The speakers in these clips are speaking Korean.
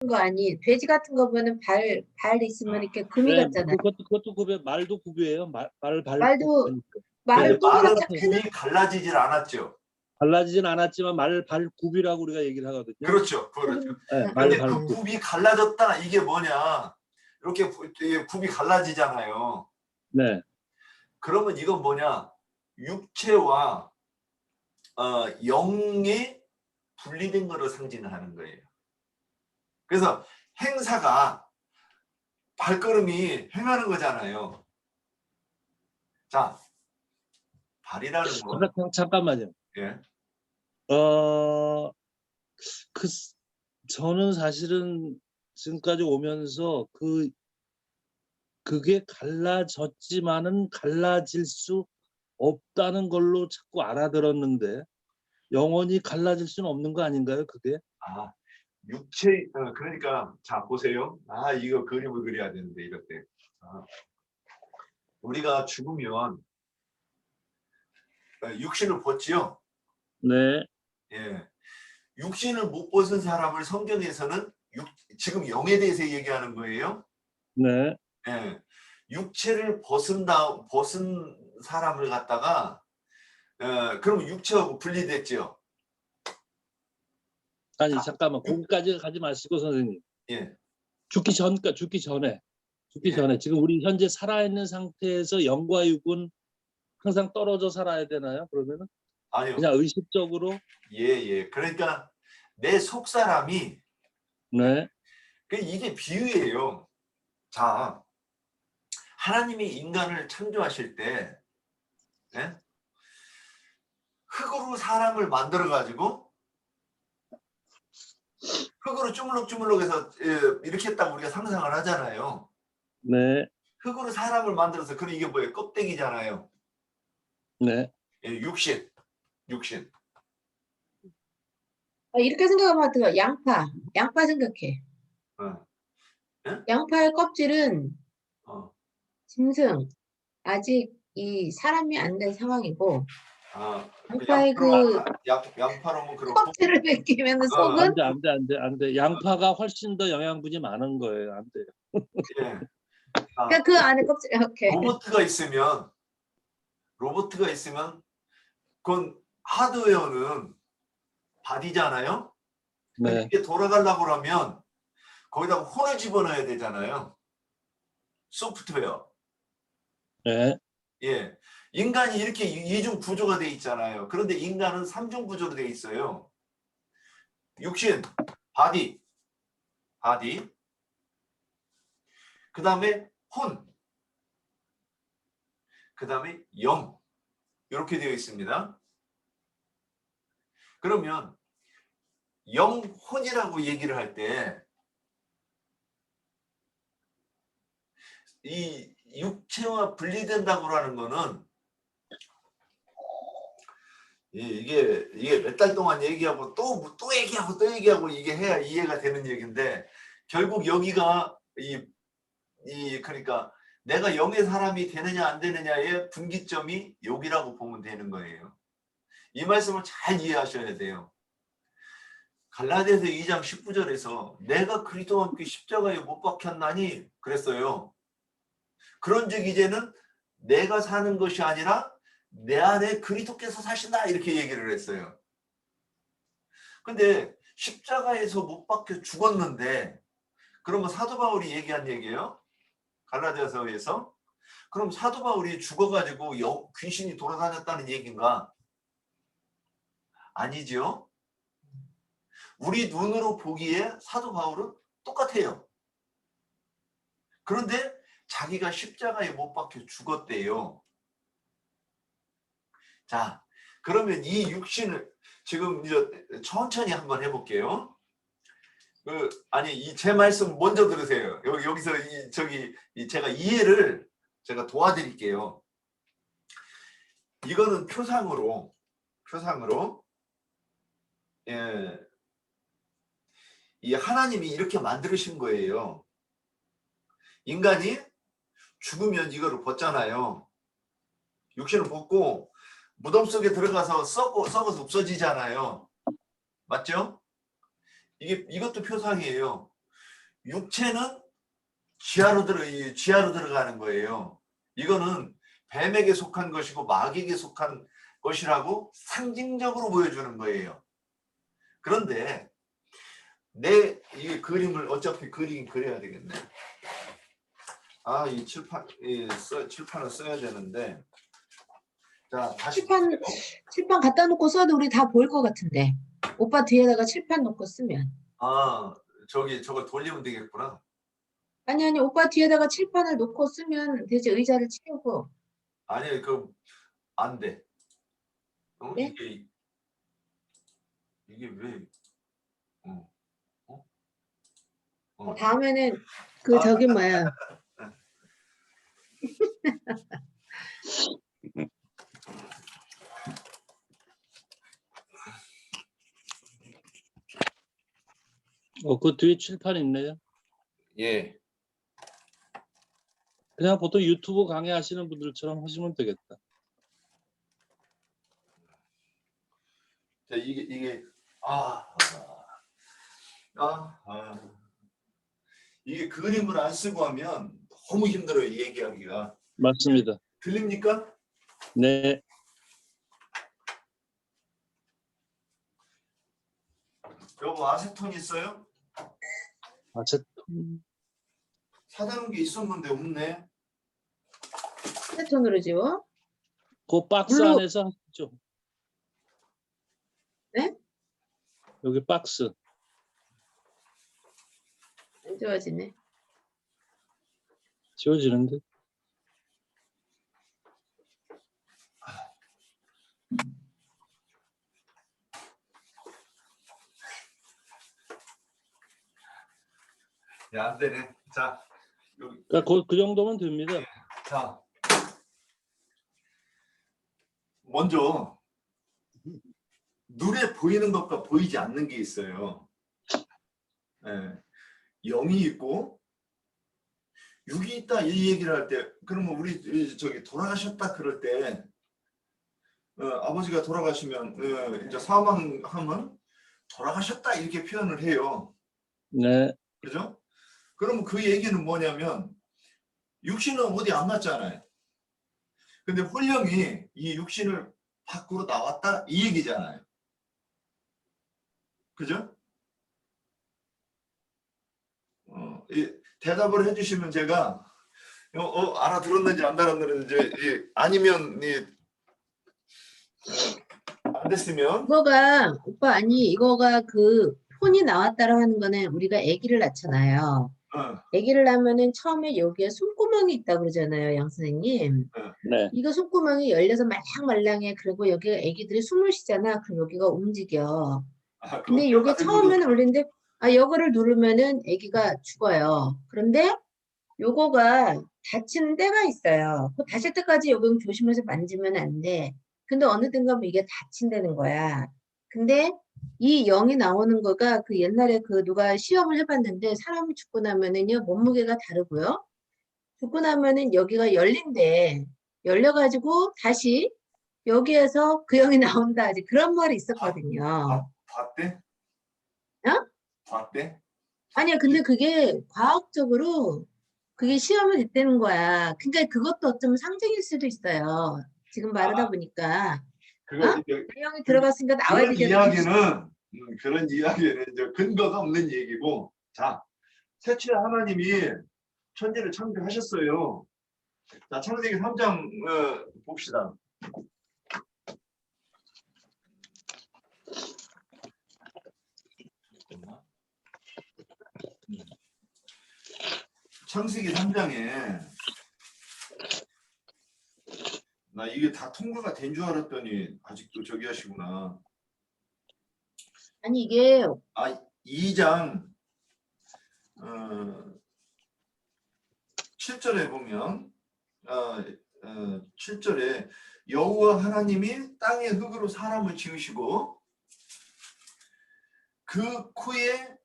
거 아니 돼지 같은 거 보면 발 있으면 이렇게 금이 네, 같잖아요. 그것도 구별, 말도 구별이에요. 발 말도 네, 말 동그랗게 말은 굽이 갈라지질 않았죠. 갈라지진 않았지만 발 굽이라고 우리가 얘기를 하거든요. 그렇죠, 그렇죠. 네, 근데 그 굽이 갈라졌다 이게 뭐냐? 이렇게 굽이 갈라지잖아요. 네. 그러면 이건 뭐냐? 육체와 영이 분리된 거를 상징하는 거예요. 그래서 행사가 발걸음이 행하는 거잖아요. 자, 발이라는 건 잠깐만요. 예. 저는 사실은 지금까지 오면서 그게 갈라졌지만은 갈라질 수 없다는 걸로 자꾸 알아들었는데 영원히 갈라질 수는 없는 거 아닌가요, 그게? 육체 그러니까 자 보세요. 이거 그림을 그려야 되는데 이럴 때 우리가 죽으면 육신을 벗지요. 네. 예. 육신을 못 벗은 사람을 성경에서는 지금 영에 대해서 얘기하는 거예요. 네. 예. 육체를 벗은 사람을 갖다가 그럼 육체하고 분리됐죠. 아니 잠깐만 거기까지 가지 마시고 선생님. 예. 죽기 전에 지금 우리 현재 살아있는 상태에서 영과 육은 항상 떨어져 살아야 되나요? 그러면은? 아니요. 그냥 의식적으로? 예. 그러니까 내 속사람이 네. 이게 비유예요. 자, 하나님이 인간을 창조하실 때 예? 흙으로 사람을 만들어 가지고 흙으로 주물럭주물럭해서 이렇게 했다고 우리가 상상을 하잖아요. 네. 흙으로 사람을 만들어서 그럼 이게 뭐예요? 껍데기잖아요. 네. 예, 육신. 이렇게 생각하면 어떡해. 양파 생각해. 예? 양파의 껍질은 짐승 아직 이 사람이 안 된 상황이고 양파의 양파로 그럼 껍질을 벗기면 속은 안 돼. 양파가 훨씬 더 영양분이 많은 거예요. 안 돼요. 예. 그러니까 그 안에 껍질 이렇게 로봇가 있으면 그건 하드웨어는 바디잖아요. 네. 이게 돌아가려고 그러면 거기다가 혼을 집어넣어야 되잖아요. 소프트웨어. 네. 예. 인간이 이렇게 이중 구조가 돼 있잖아요. 그런데 인간은 삼중 구조로 돼 있어요. 육신, 바디. 그 다음에 혼. 그 다음에 영. 이렇게 되어 있습니다. 그러면 영혼이라고 얘기를 할 때 이 육체와 분리된다고 하는 거는 이게 몇 달 동안 얘기하고 또 얘기하고 이게 해야 이해가 되는 얘기인데 결국 여기가 그러니까 내가 영의 사람이 되느냐 안 되느냐의 분기점이 여기라고 보면 되는 거예요. 이 말씀을 잘 이해하셔야 돼요. 갈라디아서 2장 19절에서 내가 그리스도와 함께 십자가에 못 박혔나니 그랬어요. 그런즉 이제는 내가 사는 것이 아니라 내 안에 그리스도께서 사신다 이렇게 얘기를 했어요. 근데 십자가에서 못 박혀 죽었는데 그러면 사도 바울이 얘기한 얘기예요. 갈라디아서에서. 그럼 사도 바울이 죽어가지고 귀신이 돌아다녔다는 얘기인가? 아니죠. 우리 눈으로 보기에 사도 바울은 똑같아요. 그런데 자기가 십자가에 못 박혀 죽었대요. 자, 그러면 이 육신을 지금 이제 천천히 한번 해볼게요. 제 말씀 먼저 들으세요. 여기서 제가 이해를 제가 도와드릴게요. 이거는 표상으로 이 하나님이 이렇게 만드신 거예요. 인간이 죽으면 이거를 벗잖아요. 육신을 벗고 무덤 속에 들어가서 썩어서 없어지잖아요. 맞죠? 이것도 표상이에요. 육체는 지하로 들어가는 거예요. 이거는 뱀에게 속한 것이고 마귀에게 속한 것이라고 상징적으로 보여주는 거예요. 그런데 내 이 그림을 어차피 그리긴 그려야 되겠네. 이 칠판을 써야 되는데. 자, 다시 칠판 갖다 놓고 써도 우리 다 보일 것 같은데. 오빠 뒤에다가 칠판 놓고 쓰면. 저걸 돌리면 되겠구나. 아니, 오빠 뒤에다가 칠판을 놓고 쓰면 되지. 의자를 치우고. 아니, 안 돼. 네? 이게 왜? 다음에는 아. 저기 뭐야. 그 뒤에 칠판 있네요. 예. 그냥 보통 유튜브 강의하시는 분들처럼 하시면 되겠다. 자, 이게 이게 그림을 안 쓰고 하면 너무 힘들어요, 얘기하기가. 맞습니다. 들립니까? 네. 여보, 아세톤 있어요? 아세톤. 사다 놓은 게 있었는데 없네. 휴대폰으로 지워? 그 박스 물로- 안에서 하시죠. 네? 여기 박스. 안 좋아지네. 지워지는데. 야, 안 되네. 자, 여기. 그러니까 그 정도면 됩니다. 자, 먼저 눈에 보이는 것과 보이지 않는 게 있어요. 예. 0이 있고 6이 있다 이 얘기를 할 때, 그러면 우리 저기 돌아가셨다 그럴 때 아버지가 돌아가시면 이제 사망하면 돌아가셨다 이렇게 표현을 해요. 네. 그죠? 그러면 그 얘기는 뭐냐면 육신은 어디 안 갔잖아요. 근데 혼령이 이 육신을 밖으로 나왔다 이 얘기잖아요. 그죠? 대답을 해주시면 제가 알아들었는지 안 알아들었는지, 아니면 안 됐으면. 오빠 아니 이거가 그 폰이 나왔다라고 하는 거는 우리가 아기를 낳잖아요. 아기를 낳으면은 처음에 여기에 손구멍이 있다고 그러잖아요, 양 선생님. 네. 이거 손구멍이 열려서 말랑말랑해. 그리고 여기가 아기들이 숨을 쉬잖아. 그럼 여기가 움직여. 근데 그거 요게 처음에는 울리는데 요거를 누르면은 아기가 죽어요. 그런데 요거가 다치는 때가 있어요. 그 다칠 때까지 요건 조심해서 만지면 안 돼. 근데 어느 땐가 뭐 이게 다친다는 거야. 근데 이 0이 나오는 거가 그 옛날에 그 누가 시험을 해봤는데 사람이 죽고 나면은요 몸무게가 다르고요. 죽고 나면은 여기가 열린대. 열려가지고 다시 여기에서 그 0이 나온다. 이제 그런 말이 있었거든요. 봤대? 어? 봤대? 아니야, 근데 그게 과학적으로 그게 시험이 됐다는 거야. 그러니까 그것도 어쩌면 상징일 수도 있어요. 지금 말하다 보니까. 그거 그 형이 들어갔으니까 나와야 그런 되겠다. 그런 이야기는 이제 근거가 없는 얘기고. 자, 셋째 하나님이 천지를 창조하셨어요. 자, 창세기 3장 봅시다. 창세기 3장에 나 이게 다 통과가 된 줄 알았더니 아직도 저기 하시구나. 아니 이게 2장 7절에 보면 7절에 여호와 하나님이 땅의 흙으로 사람을 지으시고 그 코에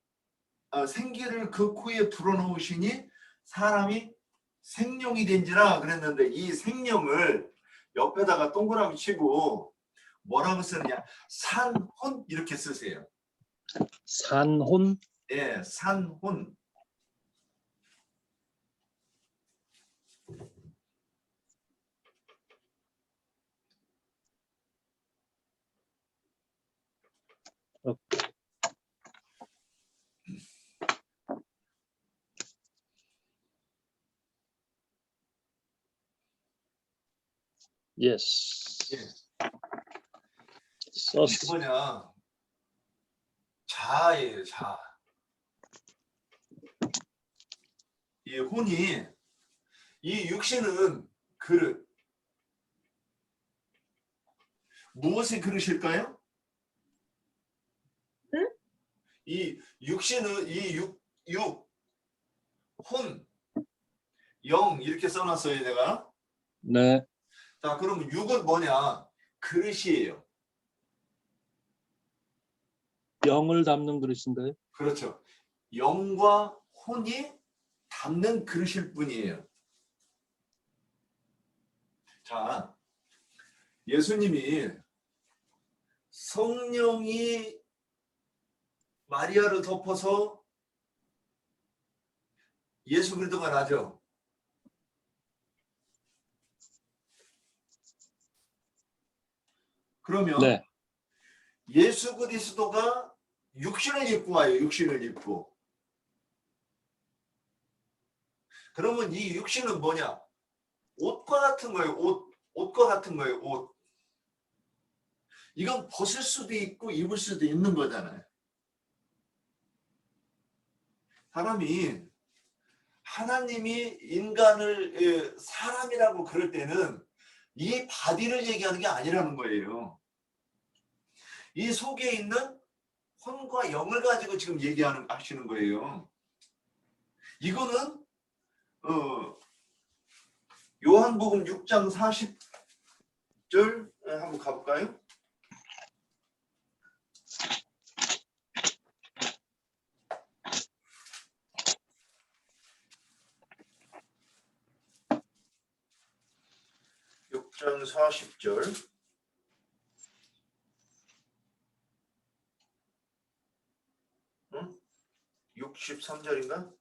생기를 그 코에 불어넣으시니 사람이 생명이 된지라 그랬는데, 이 생명을 옆에다가 동그라미 치고 뭐라고 쓰느냐, 산혼 이렇게 쓰세요. 산혼. 예, 산혼. 어, 예스. 예. 썼어. 이게 뭐냐? 자아예요, 자아. 이 혼이, 이 육신은 그릇. 무엇의 그릇일까요? 응? 이 육신은 혼, 영 이렇게 써놨어요, 내가. 네. 자, 그러면 육은 뭐냐? 그릇이에요. 영을 담는 그릇인가요? 그렇죠. 영과 혼이 담는 그릇일 뿐이에요. 자, 예수님이 성령이 마리아를 덮어서 예수 그리스도가 나죠. 그러면 네. 예수 그리스도가 육신을 입고 와요. 육신을 입고. 그러면 이 육신은 뭐냐? 옷과 같은 거예요. 옷과 같은 거예요. 옷. 이건 벗을 수도 있고 입을 수도 있는 거잖아요. 사람이 하나님이 인간을 사람이라고 그럴 때는 이 바디를 얘기하는 게 아니라는 거예요. 이 속에 있는 혼과 영을 가지고 지금 하시는 거예요. 이거는 요한복음 6장 40절 한번 가볼까요? 육 장 40절. 63절인가?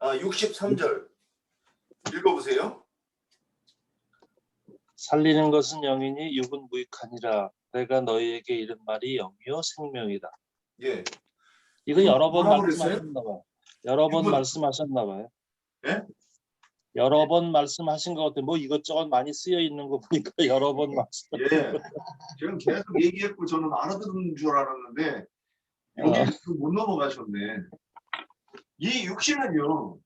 63절. 읽어보세요. 살리는 것은 영이니 육은 무익하니라. 내가 너희에게 이른 말이 영이요 생명이다. 예. 이거 여러 번 뭐라고 그랬어요? 말씀하셨나 봐요. 여러 번 육은- 말씀하셨나 봐요. 예? 여러 번 말씀하신 것 같아요. 뭐 이것저것 많이 쓰여 있는 거 보니까 여러 번 말씀. 예. 지금 계속 얘기했고 저는 알아듣는 줄 알았는데 여기 못 넘어가셨네. 이 육신은요.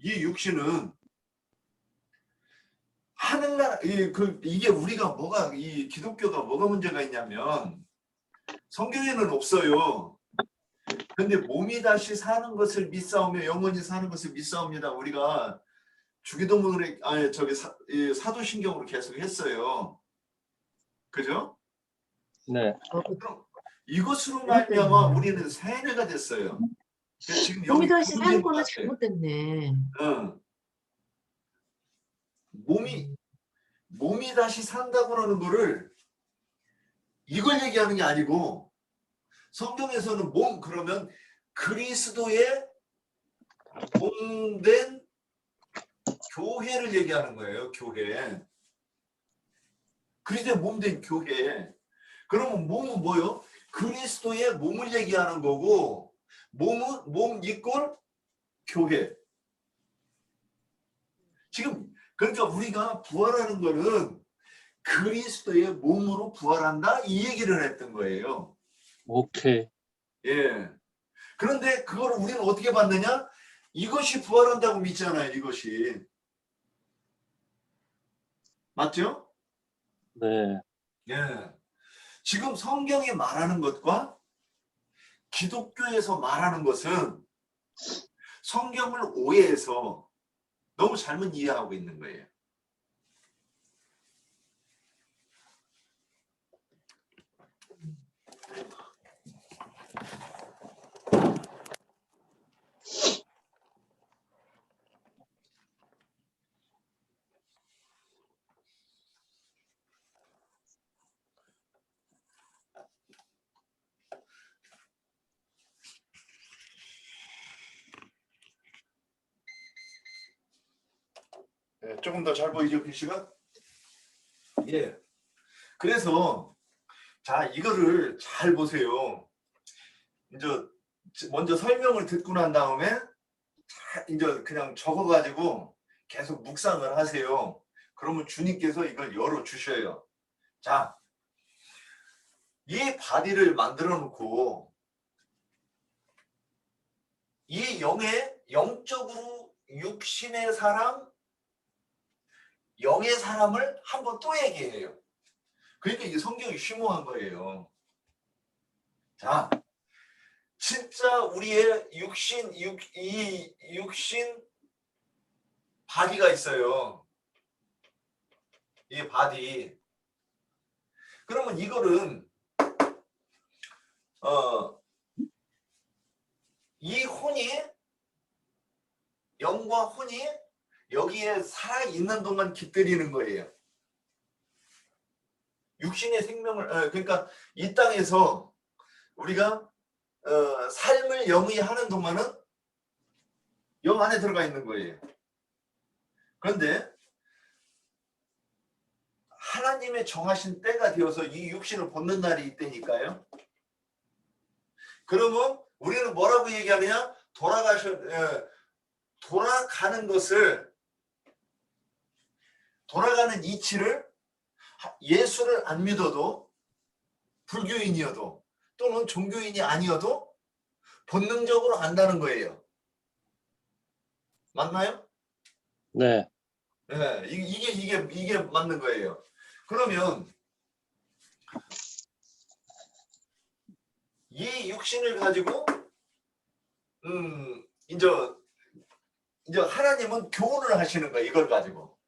이 육신은 하늘나라 이게 우리가 이 기독교가 뭐가 문제가 있냐면 성경에는 없어요. 근데 몸이 다시 사는 것을 믿사오며 영원히 사는 것을 믿사옵니다. 우리가 주기도문을 이 사도신경으로 계속 했어요. 그죠? 네. 그럼 이것으로 그것 때문에. 말미암아 우리는 세뇌가 됐어요. 그래서 지금 몸이 여기 다시 사는 문제인 것 거는 같아요. 잘못됐네. 응. 몸이 다시 산다고 하는 거를 이걸 얘기하는 게 아니고 성경에서는 몸 그러면 그리스도의 몸된 교회를 얘기하는 거예요. 교회. 그리스도의 몸된 교회. 그러면 몸은 뭐요? 그리스도의 몸을 얘기하는 거고 몸 이꼴 교회. 지금 그러니까 우리가 부활하는 거는 그리스도의 몸으로 부활한다 이 얘기를 했던 거예요. 오케이. 예. 그런데 그걸 우리는 어떻게 받느냐? 이것이 부활한다고 믿잖아요. 이것이. 맞죠? 네. 예. 지금 성경이 말하는 것과 기독교에서 말하는 것은 성경을 오해해서 너무 잘못 이해하고 있는 거예요. 예, 조금 더 잘 보이죠, 글씨가? 예. 그래서 자, 이거를 잘 보세요. 이제 먼저 설명을 듣고 난 다음에 이제 그냥 적어가지고 계속 묵상을 하세요. 그러면 주님께서 이걸 열어주셔요. 자, 이 바디를 만들어 놓고 이 영적으로 육신의 사람, 영의 사람을 한번 또 얘기해요. 그러니까 이게 성경이 심오한 거예요. 자, 진짜 우리의 이 육신 바디가 있어요. 이 바디. 그러면 이거는 이 혼이, 영과 혼이 여기에 살아있는 동안 깃들이는 거예요. 육신의 생명을, 그러니까 이 땅에서 우리가 삶을 영위 하는 동안은 영 안에 들어가 있는 거예요. 그런데 하나님의 정하신 때가 되어서 이 육신을 벗는 날이 있다니까요. 그러면 우리는 뭐라고 얘기하느냐? 돌아가는 것을, 돌아가는 이치를 예수를 안 믿어도, 불교인이어도 또는 종교인이 아니어도 본능적으로 안다는 거예요. 맞나요? 네. 네, 이게 맞는 거예요. 그러면 이 육신을 가지고 이제 하나님은 교훈을 하시는 거예요. 이걸 가지고.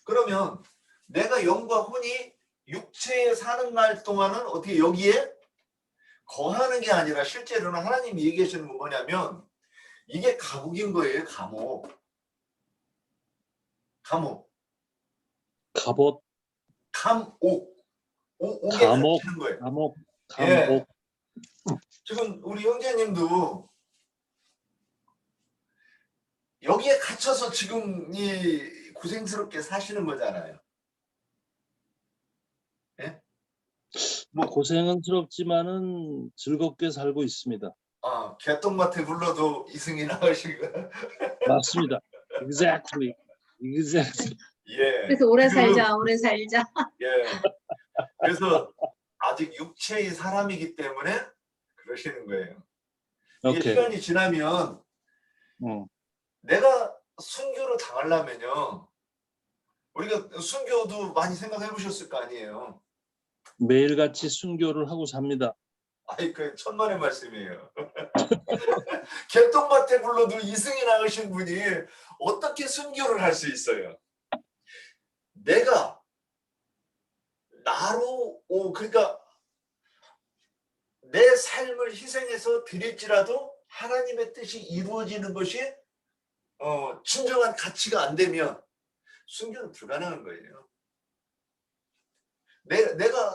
그러면 내가 영과 혼이 육체에 사는 날 동안은 어떻게 여기에 거하는 게 아니라 실제로는 하나님이 얘기하시는 건 뭐냐면 이게 감옥인 거예요. 감옥. 감옥. 갑옷, 감옥. 옥에 감옥, 갇히는 거예요. 감옥, 예. 감옥. 지금 우리 형제님도 여기에 갇혀서 지금 이 고생스럽게 사시는 거잖아요. 예? 뭐 고생은 스럽지만은 즐겁게 살고 있습니다. 개똥밭에 불러도 이승이 나으시고. 맞습니다. Exactly. Exactly. 예. 그래서 오래 지금, 살자, 오래 살자. 예. 그래서 아직 육체의 사람이기 때문에 그러시는 거예요. 이게 오케이. 시간이 지나면 내가 순교를 당하려면요. 우리가 순교도 많이 생각해 보셨을 거 아니에요. 매일같이 순교를 하고 삽니다. 아이, 그 천만의 말씀이에요. 개똥밭에 불러도 이승이 나으신 분이 어떻게 순교를 할 수 있어요? 내가 나로, 그러니까 내 삶을 희생해서 드릴지라도 하나님의 뜻이 이루어지는 것이 진정한 가치가 안 되면 순교는 불가능한 거예요. 내가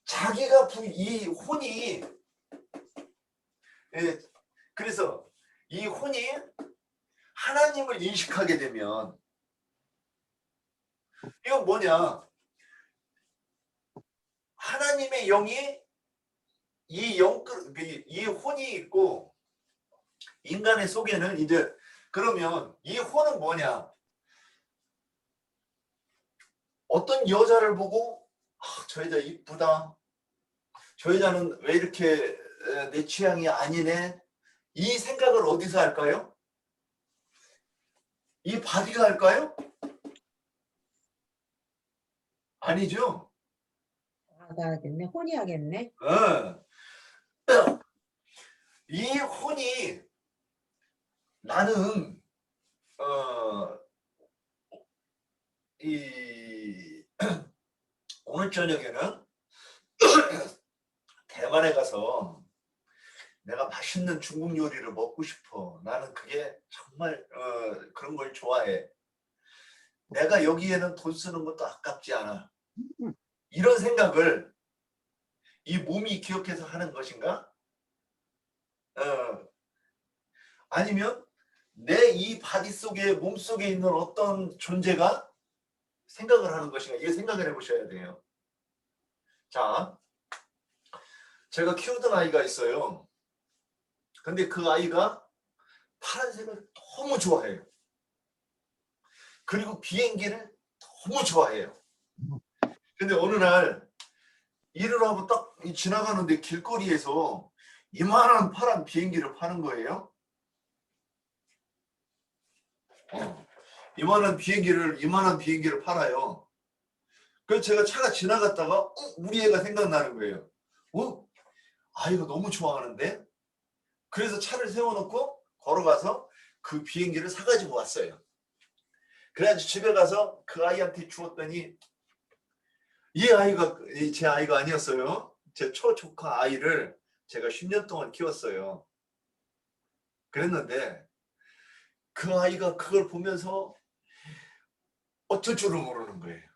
자기가 이 혼이, 그래서 이 혼이 하나님을 인식하게 되면 이건 뭐냐? 하나님의 영이 이 혼이 있고 인간의 속에는 이제, 그러면 이 혼은 뭐냐? 어떤 여자를 보고 저 여자 이쁘다. 저 여자는 왜 이렇게 내 취향이 아니네. 이 생각을 어디서 할까요? 이 바디가 할까요? 아니죠. 하겠네. 혼이 하겠네. 이 혼이 나는 오늘 저녁에는 대만에 가서 내가 맛있는 중국 요리를 먹고 싶어. 나는 그게 정말 그런 걸 좋아해. 내가 여기에는 돈 쓰는 것도 아깝지 않아. 이런 생각을 이 몸이 기억해서 하는 것인가? 아니면 내 이 바디 속에, 몸 속에 있는 어떤 존재가 생각을 하는 것인가? 이거 생각을 해보셔야 돼요. 자, 제가 키우던 아이가 있어요. 근데 그 아이가 파란색을 너무 좋아해요. 그리고 비행기를 너무 좋아해요. 근데 어느 날 일을 하고 딱 지나가는데 길거리에서 이만한 파란 비행기를 파는 거예요. 이만한 비행기를 팔아요. 그래서 제가 차가 지나갔다가 우리 애가 생각나는 거예요. 아이가 너무 좋아하는데? 그래서 차를 세워놓고 걸어가서 그 비행기를 사가지고 왔어요. 그래가지고 집에 가서 그 아이한테 주었더니 제 아이가 아니었어요. 제 초조카 아이를 제가 10년 동안 키웠어요. 그랬는데 그 아이가 그걸 보면서 어쩔 줄을 모르는 거예요.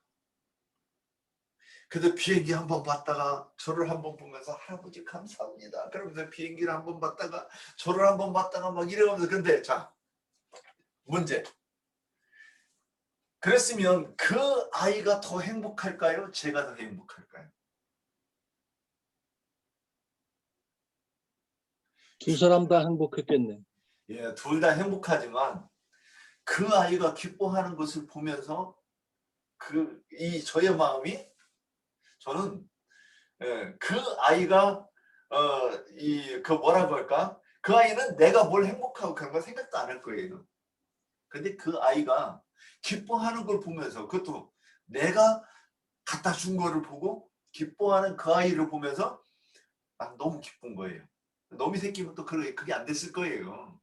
그래서 비행기 한번 봤다가 저를 한번 보면서 할아버지 감사합니다. 그러면서 비행기를 한번 봤다가 저를 한번 봤다가 막 이래가면서 근데 자 문제. 그랬으면 그 아이가 더 행복할까요? 제가 더 행복할까요? 두 사람 다 행복했겠네. 예, 둘 다 행복하지만 그 아이가 기뻐하는 것을 보면서 저의 마음이 저는 그 아이가 뭐라고 할까? 그 아이는 내가 뭘 행복하고 그런 거 생각도 안 할 거예요. 근데 그 아이가 기뻐하는 걸 보면서 그것도 내가 갖다 준 거를 보고 기뻐하는 그 아이를 보면서 난 너무 기쁜 거예요. 놈이 새끼면 또 그게 안 됐을 거예요.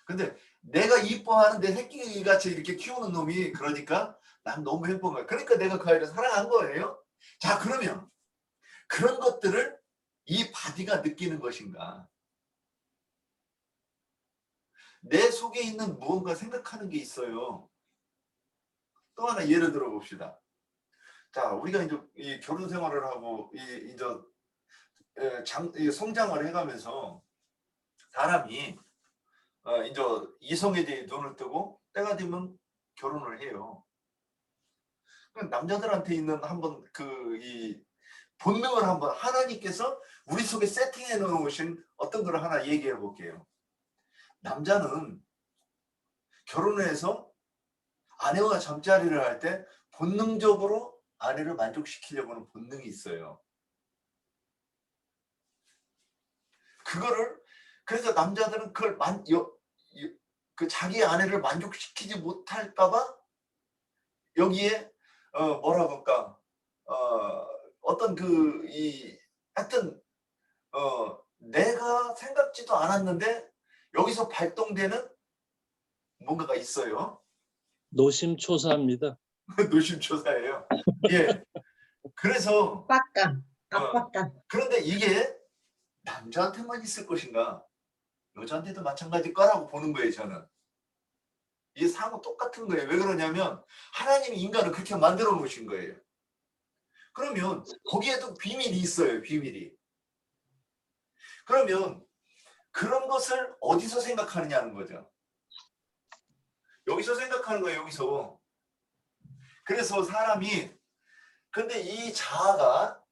근데 내가 이뻐하는 내 새끼 같이 이렇게 키우는 놈이 그러니까 난 너무 행복한 거야. 그러니까 내가 그 아이를 사랑한 거예요. 자, 그러면 그런 것들을 이 바디가 느끼는 것인가? 내 속에 있는 무언가 생각하는 게 있어요. 또 하나 예를 들어 봅시다. 자, 우리가 이제 이 결혼 생활을 하고 이제 성장을 해가면서 사람이 이제 이성에 대해 눈을 뜨고 때가 되면 결혼을 해요. 남자들한테 있는 한번 이 본능을 한번 하나님께서 우리 속에 세팅해 놓으신 어떤 걸 하나 얘기해 볼게요. 남자는 결혼을 해서 아내와 잠자리를 할 때 본능적으로 아내를 만족시키려고 하는 본능이 있어요. 그래서 남자들은 그걸 자기 아내를 만족시키지 못할까봐 여기에 뭐라고 할까 어떤 하여튼 내가 생각지도 않았는데 여기서 발동되는 뭔가가 있어요. 노심초사입니다. 노심초사예요. 예. 그래서 압박감. 그런데 이게 남자한테만 있을 것인가? 여자한테도 마찬가지일 거라고 보는 거예요, 저는. 이 사고 똑같은 거예요. 왜 그러냐면 하나님이 인간을 그렇게 만들어 놓으신 거예요. 그러면 거기에도 비밀이 있어요. 비밀이. 그러면 그런 것을 어디서 생각하느냐는 거죠. 여기서 생각하는 거예요. 여기서. 그래서 사람이 근데 이 자아가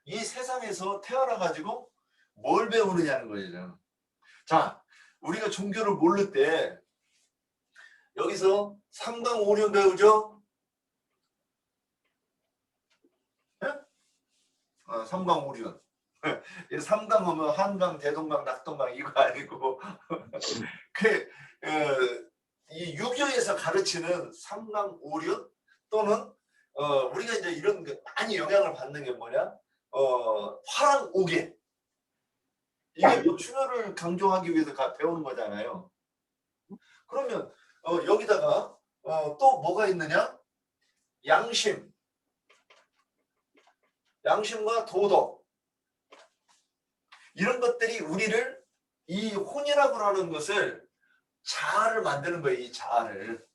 이 세상에서 태어나 가지고 뭘 배우느냐는 거죠. 자, 우리가 종교를 모를 때 여기서 삼강오륜 배우죠? 삼강오륜. 삼강하면 한강, 대동강, 낙동강 이거 아니고 이 유교에서 가르치는 삼강오륜 또는 우리가 이제 이런 게 많이 영향을 받는 게 뭐냐? 화랑오계. 이게 뭐 출혈을 강조하기 위해서 배우는 거잖아요. 그러면 여기다가 또 뭐가 있느냐? 양심과 도덕 이런 것들이 우리를 이 혼이라고 하는 것을 자아를 만드는 거예요. 이 자아를.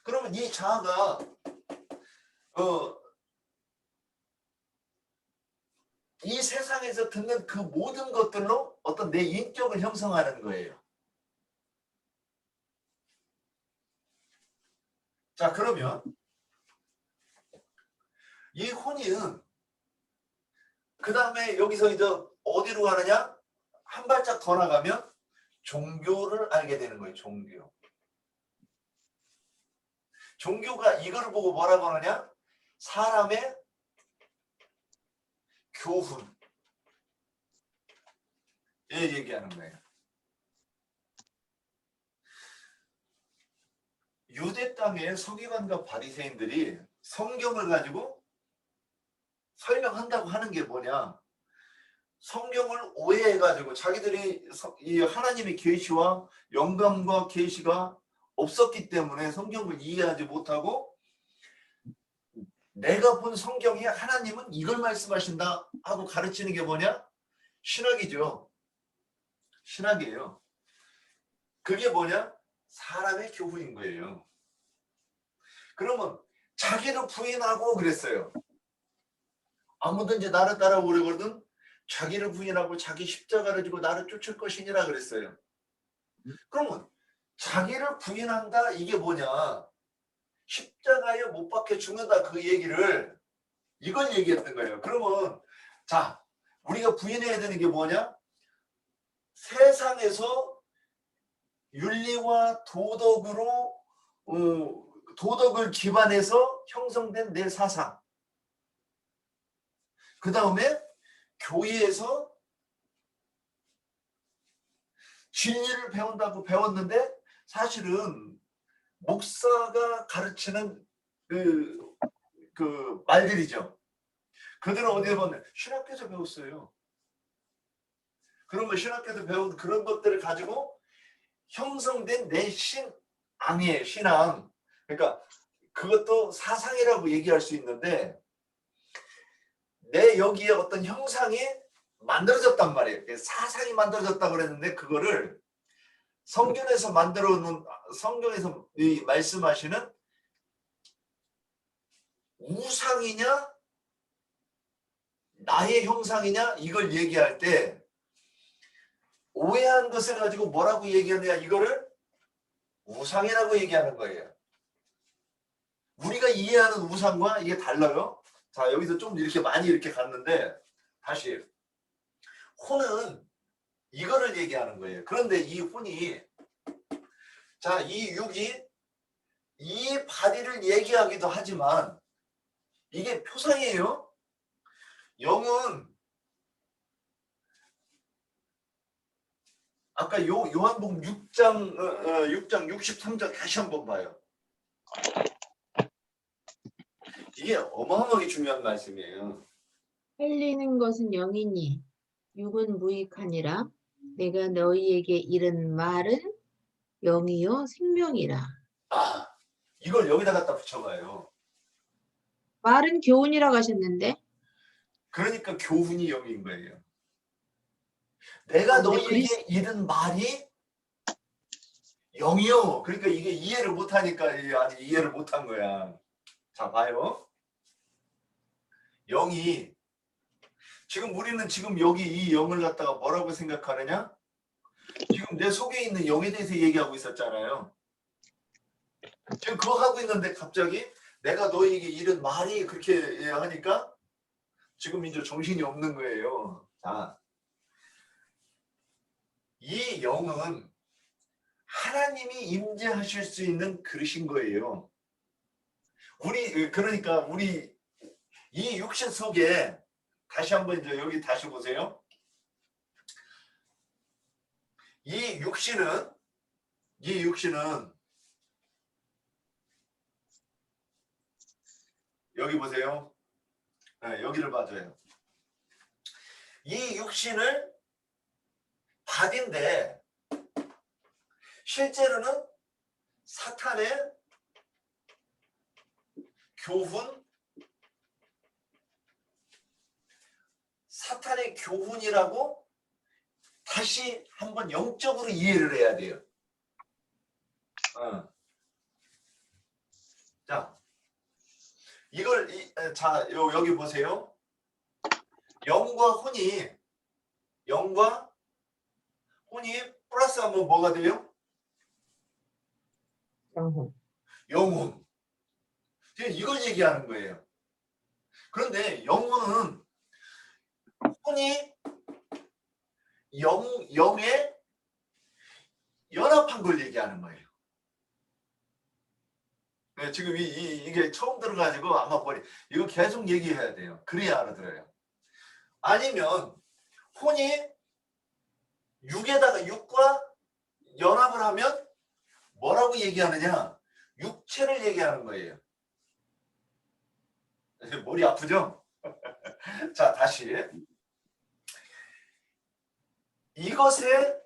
그러면 이 자아가 이 세상에서 듣는 그 모든 것들로 어떤 내 인격을 형성하는 거예요. 자, 그러면 이 혼인 그 다음에 여기서 이제 어디로 가느냐? 한 발짝 더 나가면 종교를 알게 되는 거예요. 종교. 종교가 이걸 보고 뭐라고 하느냐? 사람의 교훈. 예, 얘기하는 거예요. 유대 땅의 서기관과 바리새인들이 성경을 가지고 설명한다고 하는 게 뭐냐? 성경을 오해해가지고 자기들이 이 하나님의 계시와 영감과 계시가 없었기 때문에 성경을 이해하지 못하고 내가 본 성경에 하나님은 이걸 말씀하신다 하고 가르치는 게 뭐냐? 신학이죠. 신학이에요. 그게 뭐냐? 사람의 교훈인 거예요. 그러면 자기를 부인하고 그랬어요. 아무든지 나를 따라오려거든 자기를 부인하고 자기 십자가를 지고 나를 쫓을 것이니라 그랬어요. 그러면 자기를 부인한다 이게 뭐냐? 십자가에 못 박혀 죽는다 그 얘기를 이걸 얘기했던 거예요. 그러면 자 우리가 부인해야 되는 게 뭐냐? 세상에서 윤리와 도덕으로 도덕을 기반해서 형성된 내 사상. 그 다음에 교회에서 진리를 배운다고 배웠는데 사실은 목사가 가르치는 그 말들이죠. 그들은 어디에 배웠냐? 신학교에서 배웠어요. 그러면 신학교에서 배운 그런 것들을 가지고 형성된 내 신앙이에요. 신앙. 그러니까 그것도 사상이라고 얘기할 수 있는데 내 여기에 어떤 형상이 만들어졌단 말이에요. 사상이 만들어졌다고 그랬는데 그거를 성경에서 만들어 놓은 성경에서 이 말씀하시는 우상이냐 나의 형상이냐 이걸 얘기할 때 오해한 것을 가지고 뭐라고 얘기하느냐 이거를 우상이라고 얘기하는 거예요. 우리가 이해하는 우상과 이게 달라요. 자 여기서 좀 이렇게 많이 이렇게 갔는데 다시 혼은 이거를 얘기하는 거예요. 그런데 이 혼이 자 이 육이 이 바디를 얘기하기도 하지만 이게 표상이에요. 영은 아까 요한복음 6장 63절 다시 한번 봐요. 이게 어마어마하게 중요한 말씀이에요. 살리는 것은 영이니 육은 무익하니라. 내가 너희에게 이른 말은 영이요 생명이라. 아, 이걸 여기다 갖다 붙여봐요. 말은 교훈이라고 하셨는데 그러니까 교훈이 영인 거예요. 내가 근데 너희에게 이른 말이 영이요. 그러니까 이게 이해를 못하니까 아직 이해를 못한 거야. 자 봐요. 영이 지금 우리는 지금 여기 이 영을 갖다가 뭐라고 생각하느냐? 지금 내 속에 있는 영에 대해서 얘기하고 있었잖아요. 지금 그거 하고 있는데 갑자기 내가 너희에게 이른 말이 그렇게 하니까 지금 이제 정신이 없는 거예요. 자, 이 영은 하나님이 임재하실 수 있는 그릇인 거예요. 그러니까 우리 이 육신 속에 다시 한번 이제 여기 다시 보세요. 이 육신은 여기 보세요. 네, 여기를 봐줘요. 이 육신을 바디인데 실제로는 사탄의 교훈, 사탄의 교훈이라고 다시 한번 영적으로 이해를 해야 돼요. 자, 이걸 자 여기 보세요. 영과 혼이 플러스하면 뭐가 돼요? 영혼. 영혼. 지금 이걸 얘기하는 거예요. 그런데 영어는 혼이 영에 연합한 걸 얘기하는 거예요. 네, 지금 이게 처음 들어가지고 아마 이거 계속 얘기해야 돼요. 그래야 알아들어요. 아니면 혼이 육과 연합을 하면 뭐라고 얘기하느냐? 육체를 얘기하는 거예요. 머리 아프죠? 자, 다시. 이것의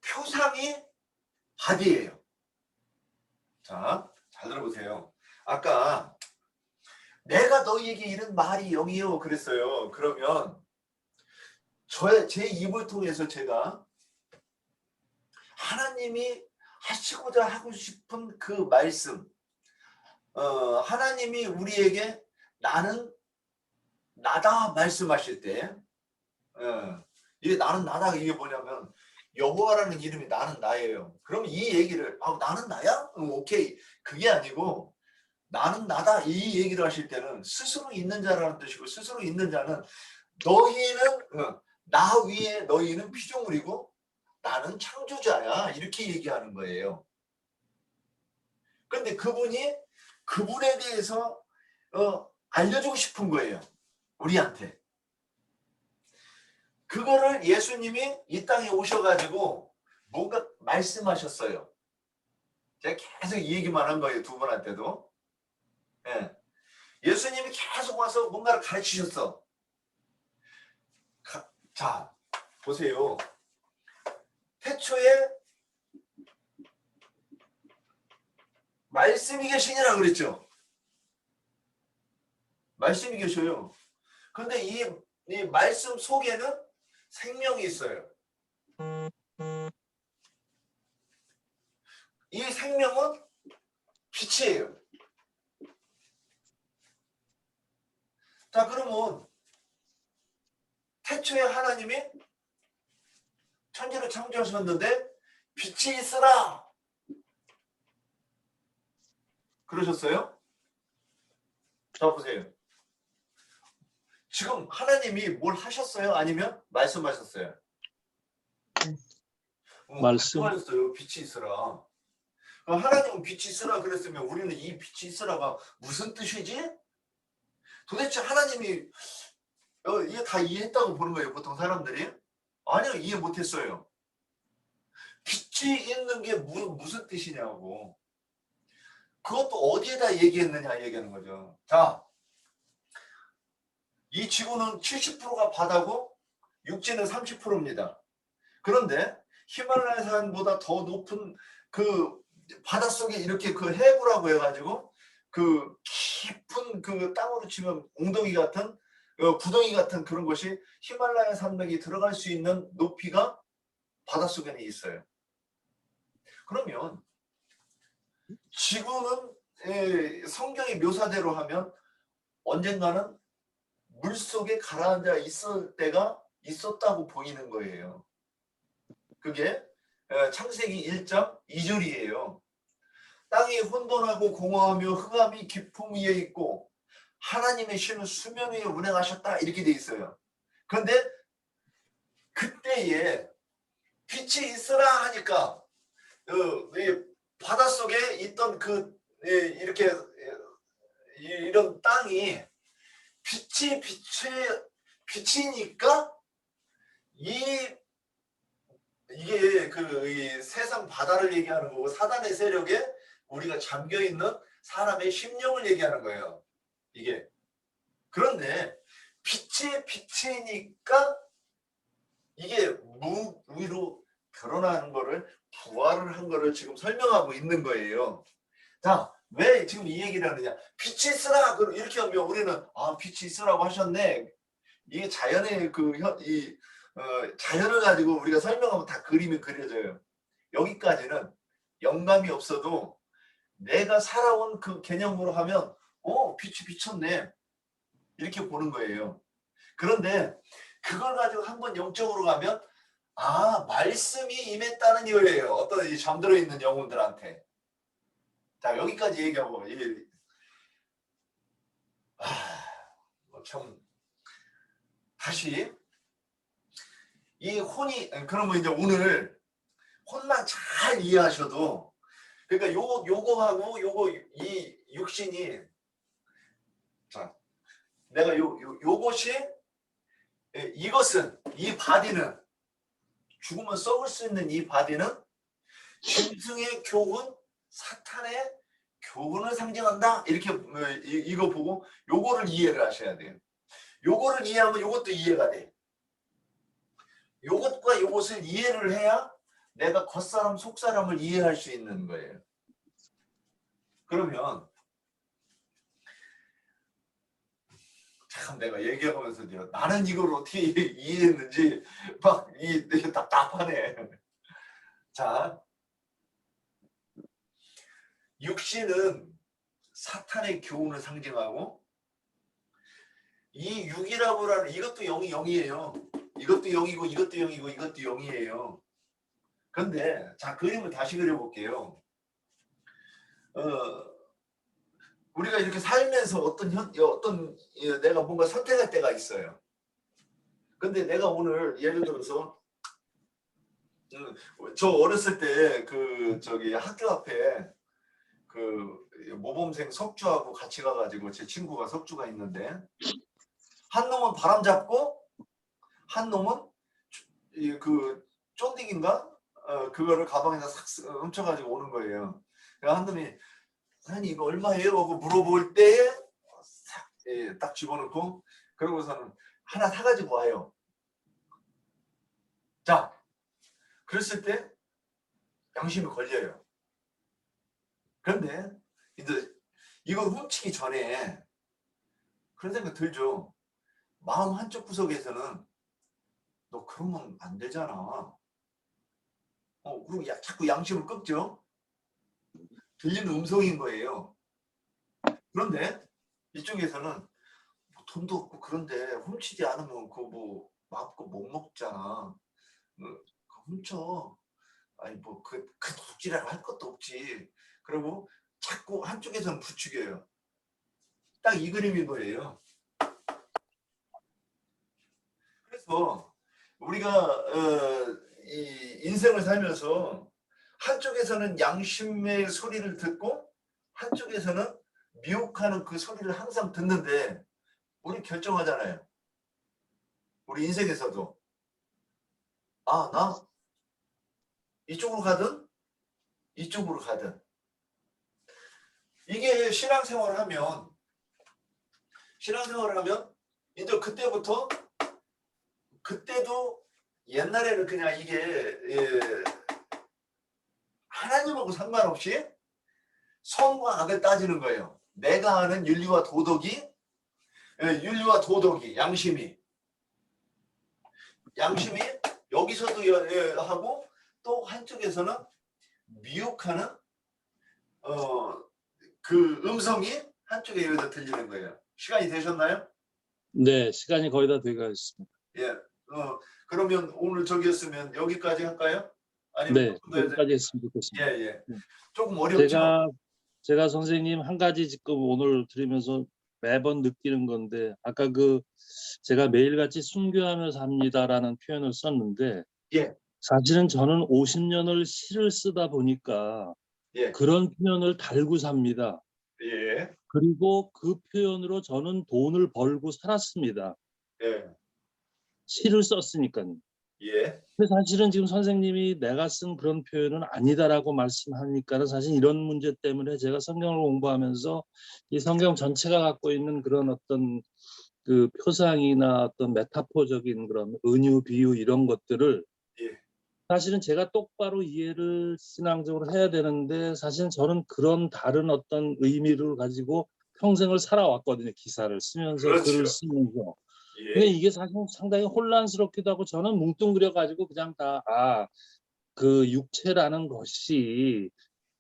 표상이 바디예요. 자, 잘 들어보세요. 아까 내가 너희에게 이런 말이 영이요 그랬어요. 그러면 제 입을 통해서 제가 하나님이 하시고자 하고 싶은 그 말씀, 하나님이 우리에게 나는 나다 말씀하실 때, 이게 나는 나다 이게 뭐냐면 여호와라는 이름이 나는 나예요. 그럼 이 얘기를 나는 나야? 오케이. 그게 아니고 나는 나다 이 얘기를 하실 때는 스스로 있는 자라는 뜻이고, 스스로 있는 자는 너희는 나 위에 너희는 피조물이고 나는 창조자야 이렇게 얘기하는 거예요. 그런데 그분에 대해서 알려주고 싶은 거예요. 우리한테. 그거를 예수님이 이 땅에 오셔가지고 뭔가 말씀하셨어요. 제가 계속 이 얘기만 한 거예요. 두 분한테도. 예. 예수님이 계속 와서 뭔가를 가르치셨어. 자, 보세요. 태초에 말씀이 계시니라 그랬죠. 말씀이 계셔요. 근데 이 말씀 속에는 생명이 있어요. 이 생명은 빛이에요. 자, 그러면 태초에 하나님이 천지를 창조하셨는데 빛이 있으라 그러셨어요? 자, 보세요. 지금 하나님이 뭘 하셨어요? 아니면 말씀하셨어요? 말씀하셨어요. 빛이 있으라. 하나님은 빛이 있으라 그랬으면 우리는 이 빛이 있으라가 무슨 뜻이지? 도대체 하나님이 이게 다 이해했다고 보는 거예요, 보통 사람들이? 아니요, 이해 못했어요. 빛이 있는 게 무슨 뜻이냐고. 그것도 어디에다 얘기했느냐 얘기하는 거죠. 자, 이 지구는 70%가 바다고 육지는 30%입니다. 그런데 히말라야 산보다 더 높은 그 바닷속에 이렇게 그 해부라고 해가지고 그 깊은 그 땅으로 치면 웅덩이 같은 구덩이 같은 그런 것이 히말라야 산맥이 들어갈 수 있는 높이가 바닷속에는 있어요. 그러면 지구는 성경의 묘사대로 하면 언젠가는 물속에 가라앉아 있을 때가 있었다고 보이는 거예요. 그게 창세기 1장 2절이에요. 땅이 혼돈하고 공허하며 흑암이 깊음 위에 있고 하나님의 신은 수면 위에 운행하셨다 이렇게 돼 있어요. 그런데 그때에 빛이 있으라 하니까 바닷속에 있던 이렇게 이런 땅이 빛이니까 이게 이 세상 바다를 얘기하는 거고 사단의 세력에 우리가 잠겨 있는 사람의 심령을 얘기하는 거예요. 이게. 그런데 빛이니까 이게 무위로 결혼하는 거를 부활을 한 거를 지금 설명하고 있는 거예요. 자, 왜 지금 이 얘기를 하느냐? 빛이 있으라 이렇게 하면 우리는 빛이 있으라고 하셨네. 이게 자연의 자연을 가지고 우리가 설명하면 다 그림이 그려져요. 여기까지는 영감이 없어도 내가 살아온 그 개념으로 하면 빛이 비쳤네 이렇게 보는 거예요. 그런데 그걸 가지고 한번 영적으로 가면 말씀이 임했다는 이유예요. 어떤 이 잠들어 있는 영혼들한테. 자, 여기까지 얘기하고 참 다시 이 혼이 그러면 이제 오늘 혼만 잘 이해하셔도 그러니까 요거하고 요거 이 육신이 자 내가 요것이 이것은 이 바디는 죽으면 썩을 수 있는 이 바디는 짐승의 교훈 사탄의 교훈을 상징한다 이렇게 이거 보고 요거를 이해를 하셔야 돼요. 요거를 이해하면 요것도 이해가 돼. 요것과 요것을 이해를 해야 내가 겉사람 속사람을 이해할 수 있는 거예요. 그러면 참 내가 얘기하면서 나는 이걸 어떻게 이해했는지 막 답답하네. 자, 육신은 사탄의 교훈을 상징하고 이 육이라고 하는 이것도 0이 0이에요. 이것도 0이고 이것도 0이고 이것도 0이에요. 그런데 자 그림을 다시 그려볼게요. 우리가 이렇게 살면서 어떤 내가 뭔가 선택할 때가 있어요. 근데 내가 오늘 예를 들어서 저 어렸을 때 저기 학교 앞에 모범생 석주하고 같이 가가지고 제 친구가 석주가 있는데 한 놈은 바람 잡고 한 놈은 쫀디기인가 그거를 가방에다 싹 훔쳐가지고 오는 거예요. 한 놈이 사장님 이거 얼마예요? 하고 물어볼 때에 딱 집어넣고 그러고서는 하나 사가지고 와요. 자, 그랬을 때 양심이 걸려요. 그런데 이제 이걸 훔치기 전에 그런 생각 들죠. 마음 한쪽 구석에서는 너 그러면 안 되잖아. 그리고 자꾸 양심을 꺾죠. 들리는 음성인 거예요. 그런데 이쪽에서는 돈도 없고 그런데 훔치지 않으면 그거 뭐 마음껏 못 먹잖아. 훔쳐. 아니 뭐 그 도둑질이라고 할 것도 없지. 그리고 자꾸 한쪽에서는 부추겨요. 딱 이 그림인 거예요. 그래서 우리가 이 인생을 살면서 한쪽에서는 양심의 소리를 듣고 한쪽에서는 미혹하는 그 소리를 항상 듣는데 우리 결정하잖아요. 우리 인생에서도 나 이쪽으로 가든 이쪽으로 가든 이게 신앙생활을 하면 이제 그때도 옛날에는 그냥 이게 하나님하고 상관없이 선과 악을 따지는 거예요. 내가 아는 윤리와 도덕이 양심이 여기서도 하고 또 한쪽에서는 미혹하는 그 음성이 한쪽에 여기서 들리는 거예요. 시간이 되셨나요? 네, 시간이 거의 다 돼가 있습니다. 예. 그러면 오늘 저기였으면 여기까지 할까요? 아니면 네, 여기까지 했으면 좋겠습니다. 예. 조금 어렵죠? 제가 선생님 한 가지 지금 오늘 들으면서 매번 느끼는 건데 아까 제가 매일같이 순교하며 삽니다라는 표현을 썼는데 예. 사실은 저는 50년을 시를 쓰다 보니까 예. 그런 표현을 달고 삽니다. 예. 그리고 그 표현으로 저는 돈을 벌고 살았습니다. 예. 시를 썼으니까요. 예. 근데 사실은 지금 선생님이 내가 쓴 그런 표현은 아니다라고 말씀하니까는 사실 이런 문제 때문에 제가 성경을 공부하면서 이 성경 전체가 갖고 있는 그런 어떤 그 표상이나 어떤 메타포적인 그런 은유, 비유 이런 것들을 예. 사실은 제가 똑바로 이해를 신앙적으로 해야 되는데 사실은 저는 그런 다른 어떤 의미를 가지고 평생을 살아왔거든요. 기사를 쓰면서 그렇죠. 글을 쓰면서. 예. 근데 이게 사실 상당히 혼란스럽기도 하고 저는 뭉뚱그려 가지고 그냥 그 육체라는 것이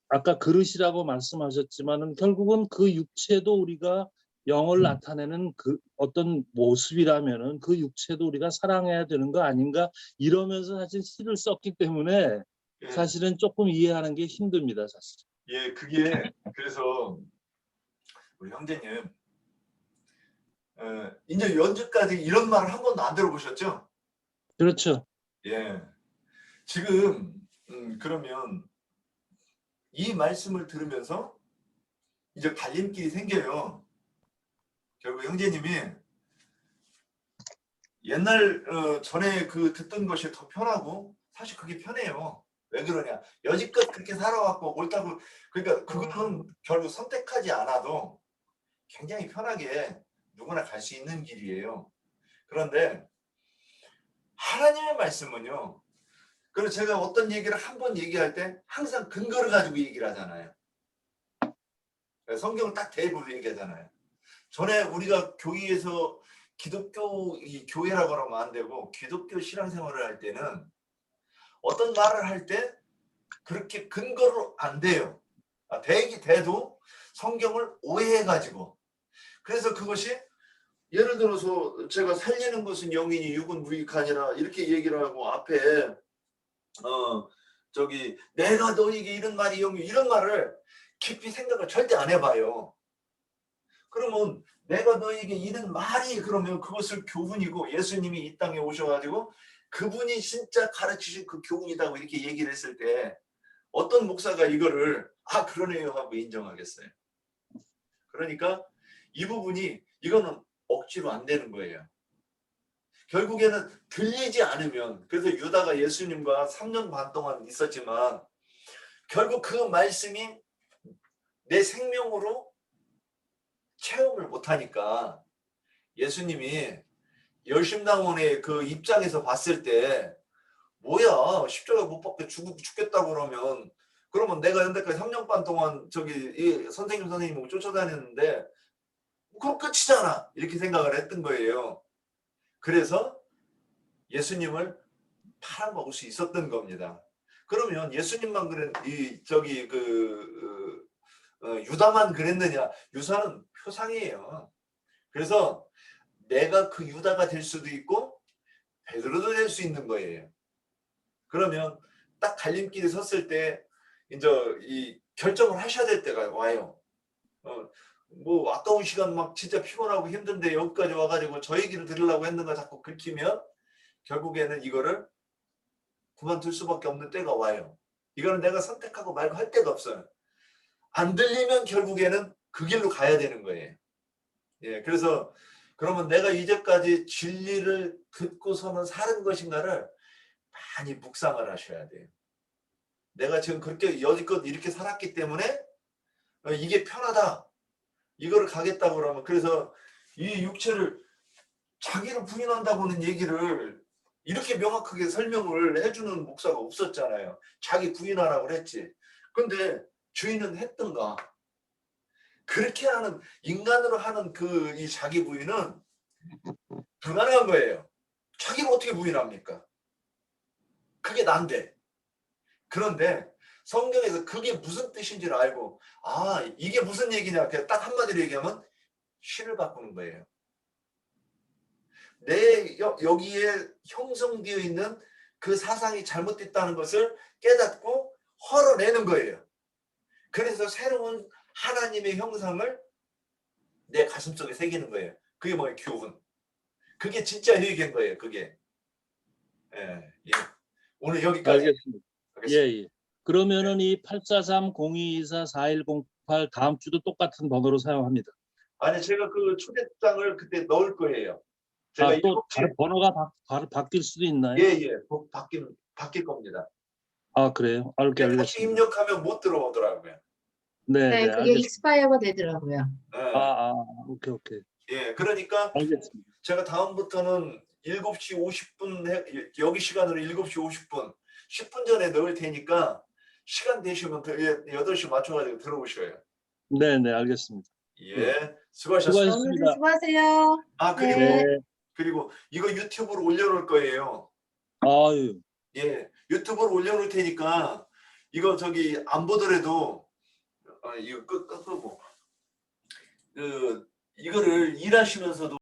아까 그릇이라고 말씀하셨지만은 결국은 그 육체도 우리가 영을 나타내는 그 어떤 모습이라면은 그 육체도 우리가 사랑해야 되는 거 아닌가 이러면서 사실 시를 썼기 때문에 예. 사실은 조금 이해하는 게 힘듭니다, 사실. 예, 그게 그래서 우리 형제님 이제 연주까지 이런 말을 한 번도 안 들어보셨죠? 그렇죠. 예. 지금 그러면 이 말씀을 들으면서 이제 갈림길이 생겨요. 결국 형제님이 옛날 전에 그 듣던 것이 더 편하고 사실 그게 편해요. 왜 그러냐? 여지껏 그렇게 살아왔고 옳다고 그러니까 그거는 결국 선택하지 않아도 굉장히 편하게 누구나 갈 수 있는 길이에요. 그런데 하나님의 말씀은요. 그래서 제가 어떤 얘기를 한 번 얘기할 때 항상 근거를 가지고 얘기를 하잖아요. 성경을 딱 대입으로 얘기하잖아요. 전에 우리가 교회에서 기독교 이 교회라고 하면 안 되고 기독교 신앙생활을 할 때는 어떤 말을 할 때 그렇게 근거로 안 돼요. 되기 돼도 성경을 오해해가지고 그래서 그것이 예를 들어서 제가 살리는 것은 영이니 육은 무익하니라 이렇게 얘기를 하고 앞에 저기 내가 너에게 이런 말이 영이 이런 말을 깊이 생각을 절대 안 해봐요. 그러면 내가 너에게 이런 말이 그러면 그것을 교훈이고 예수님이 이 땅에 오셔가지고 그분이 진짜 가르치신 그 교훈이라고 이렇게 얘기를 했을 때 어떤 목사가 이거를 그러네요 하고 인정하겠어요. 그러니까 이 부분이 이거는 억지로 안 되는 거예요. 결국에는 들리지 않으면 그래서 유다가 예수님과 3년 반 동안 있었지만 결국 그 말씀이 내 생명으로 체험을 못하니까 예수님이 열심당원의 그 입장에서 봤을 때 뭐야 십자가 못 박혀 죽겠다고 그러면 내가 현대까지 3년 반 동안 저기 이 선생님을 쫓아다녔는데 그럼 끝이잖아 이렇게 생각을 했던 거예요. 그래서 예수님을 팔아먹을 수 있었던 겁니다. 그러면 예수님만 유다만 그랬느냐? 유다는 표상이에요. 그래서 내가 그 유다가 될 수도 있고 베드로도 될 수 있는 거예요. 그러면 딱 갈림길에 섰을 때 이제 이 결정을 하셔야 될 때가 와요. 뭐 아까운 시간 막 진짜 피곤하고 힘든데 여기까지 와가지고 저 얘기를 들으려고 했는가 자꾸 긁히면 결국에는 이거를 그만둘 수밖에 없는 때가 와요. 이거는 내가 선택하고 말고 할 데가 없어요. 안 들리면 결국에는 그 길로 가야 되는 거예요. 예, 그래서 그러면 내가 이제까지 진리를 듣고서는 사는 것인가를 많이 묵상을 하셔야 돼요. 내가 지금 그렇게 여지껏 이렇게 살았기 때문에 이게 편하다. 이거를 가겠다고 그러면 그래서 이 육체를 자기를 부인한다고는 얘기를 이렇게 명확하게 설명을 해주는 목사가 없었잖아요. 자기 부인하라고 그랬지. 근데 주인은 했던가. 그렇게 하는 인간으로 하는 그 이 자기 부인은 불가능한 거예요. 자기를 어떻게 부인합니까? 그게 난데. 그런데 성경에서 그게 무슨 뜻인지를 알고 이게 무슨 얘기냐 그냥 딱 한마디로 얘기하면 신을 바꾸는 거예요. 내 여기에 형성되어 있는 그 사상이 잘못됐다는 것을 깨닫고 헐어내는 거예요. 그래서 새로운 하나님의 형상을 내 가슴속에 새기는 거예요. 그게 뭐예요? 교훈. 그게 진짜 회개인 거예요. 그게. 예. 오늘 여기까지 알겠습니다. 하겠습니다. 예. 그러면은 이 843-0224-4108 다음 주도 똑같은 번호로 사용합니다. 아니 제가 그 초대장을 그때 넣을 거예요. 제가 또 7시에 번호가 바뀔 수도 있나요? 예. 바뀔 겁니다. 그래요? 다시 알겠습니다. 입력하면 못 들어오더라고요. 네, 네, 그게 알겠습니다. 익스파이어가 되더라고요. 오케이. 예, 그러니까 알겠습니다. 제가 다음부터는 7시 50분 여기 시간으로 7시 50분 10분 전에 넣을 테니까 시간 되시면 8시 맞춰가지고 들어오셔요. 네, 알겠습니다. 예, 수고하셨습니다. 오늘도 수고하세요. 그리고 네. 그리고 이거 유튜브로 올려놓을 거예요. 아유. 예, 유튜브로 올려놓을 테니까 이거 저기 안 보더라도 이거 끄고 이거를 일하시면서도